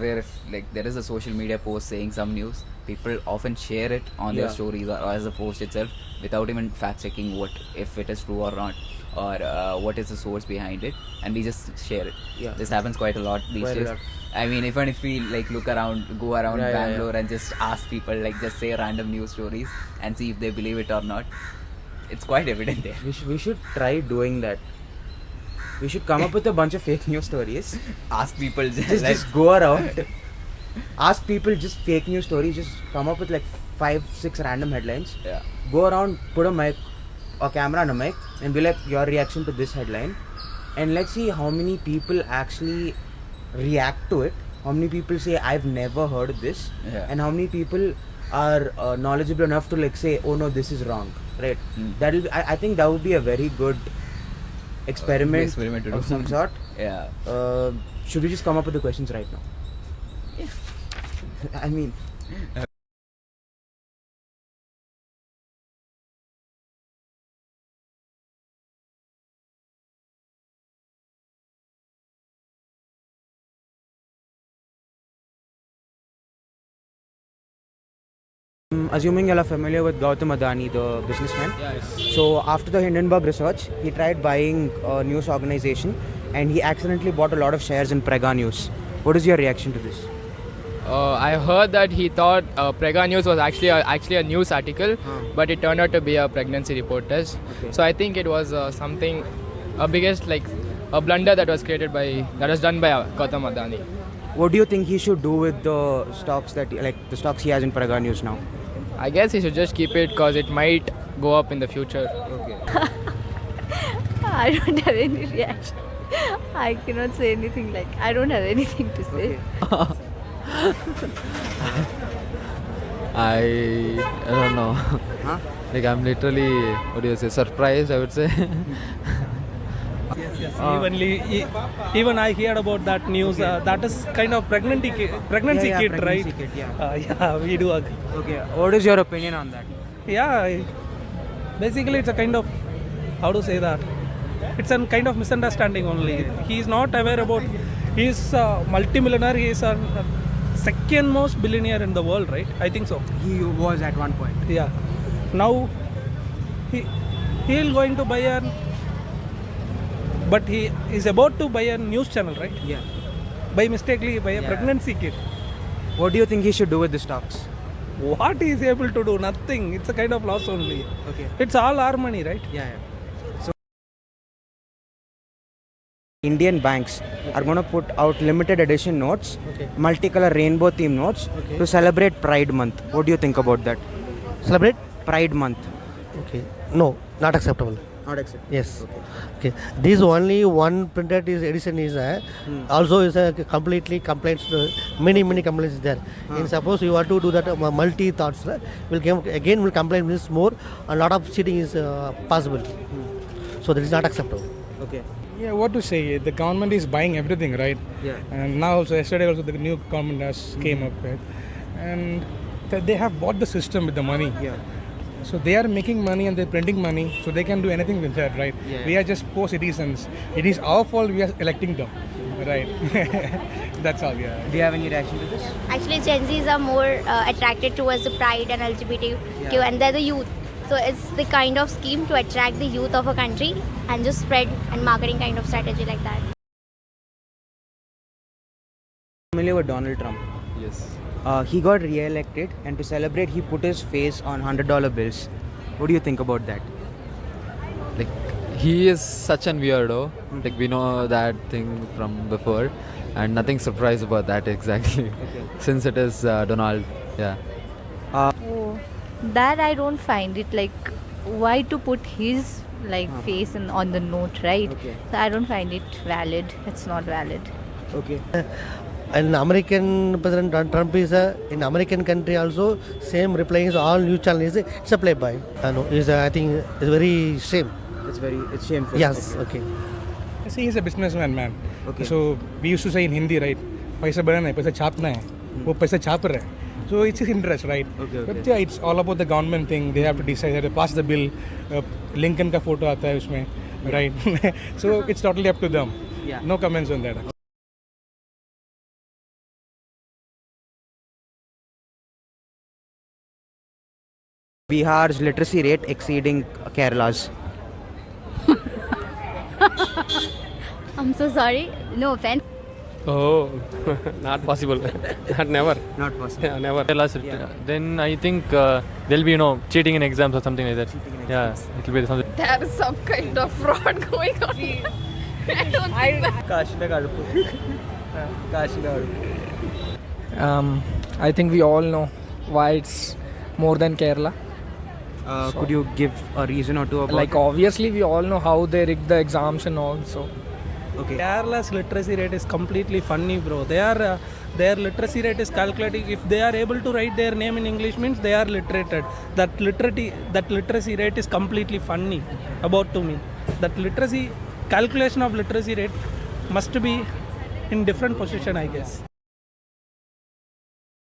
aware if like there is a social media post saying some news, people often share it on their stories or as a post itself without even fact checking what if it is true or not, or what is the source behind it, and we just share it. This happens quite a lot these days. I mean, even if we like go around Bangalore and just ask people, like just say random news stories and see if they believe it or not, it's quite evident there. We should try doing that. We should come up with a bunch of fake news stories. Ask people Just go around. Ask people just fake news stories. Just come up with like 5-6 random headlines. Yeah. Go around, put a camera on a mic, and be like, your reaction to this headline, and let's see how many people actually react to it. How many people say I've never heard of this, and how many people are knowledgeable enough to like say, oh no, this is wrong, right? That'll be, I think that would be a very good experiment of some sort. Yeah. Should we just come up with the questions right now? Yeah. I mean. Assuming you're familiar with Gautam Adani, the businessman. Yes. So after the Hindenburg research, he tried buying a news organization and he accidentally bought a lot of shares in Prega News. What is your reaction to this? I heard that he thought Prega News was actually a news article, but it turned out to be a pregnancy report test. Okay. So I think it was a biggest like a blunder that was done by Gautam Adani. What do you think he should do with the stocks the stocks he has in Prega News now? I guess he should just keep it because it might go up in the future. Okay. I don't have any reaction. I cannot say anything I don't have anything to say. Okay. I don't know. Huh? Like I'm literally, surprised, I would say. Yes. Even I heard about that news. That is kind of pregnancy kit, Pregnancy right? kit, Yeah, we do agree. Okay. What is your opinion on that? Yeah, basically it's a kind of, how to say that? It's a kind of misunderstanding only. He is not aware about, he is a multimillionaire, he is a second most billionaire in the world, right? I think so. He was at one point. Yeah. Now, he'll going to buy but he is about to buy a news channel, right? Yeah. By mistakenly buy a pregnancy kit. What do you think he should do with the stocks? What he is able to do? Nothing. It's a kind of loss only. Okay. It's all our money, right? Yeah. So Indian banks are going to put out limited edition notes, multicolor rainbow theme notes to celebrate Pride Month. What do you think about that? Celebrate? Pride Month. Okay. No, not acceptable. Not acceptable. Yes. Okay. This only one printed edition is also is a completely complaints. Many complaints there. And suppose you want to do that multi thoughts, will complain means more. A lot of cheating is possible. So that is not acceptable. Okay. Yeah, what to say? The government is buying everything, right? Yeah. And now also yesterday also the new government has came up, right? And they have bought the system with the money. Yeah. So they are making money and they're printing money, so they can do anything with that, right? Yeah. We are just poor citizens. It is our fault we are electing them, right? That's all. Yeah. Do you have any reaction to this? Actually, Gen Zs are more attracted towards the pride and LGBTQ, and they're the youth. So it's the kind of scheme to attract the youth of a country and just spread and marketing kind of strategy like that. Familiar with Donald Trump? Yes. He got re-elected, and to celebrate, he put his face on $100 bills. What do you think about that? Like he is such an weirdo. Like we know that thing from before, and nothing surprised about that exactly. Since it is Donald. Yeah. Oh, that I don't find it why to put his face on the note, right? Okay. So I don't find it valid. It's not valid. Okay. And American President Trump is in American country also same replying all news channels. It's a playboy. I think it's very shame. It's shameful. Yes. Okay. See, he's a businessman, man. Okay. So we used to say in Hindi, right? Paisa banana hai, paisa chapna hai. वो पैसा छाप रहा है. So it's his interest, right? Okay. But yeah, it's all about the government thing. They have to decide. They have to pass the bill. Lincoln का photo आता है उसमें, right? So it's totally up to them. Yeah. No comments on that. Bihar's literacy rate exceeding Kerala's. I'm so sorry. No offense. Oh, not possible. Not never. Not possible. Yeah, never. Then I think there'll be cheating in exams or something like that. Yeah, it'll be something. There is some kind of fraud going on. I don't think I think we all know why it's more than Kerala. Could you give a reason or two about Like it? obviously we all know how they rig the exams and all. So Okay. Kerala's literacy rate is completely funny, bro. Their literacy rate is calculating. If they are able to write their name in English, means they are literated. That literacy rate is completely funny. About to me, that literacy calculation of literacy rate must be in different position, I guess.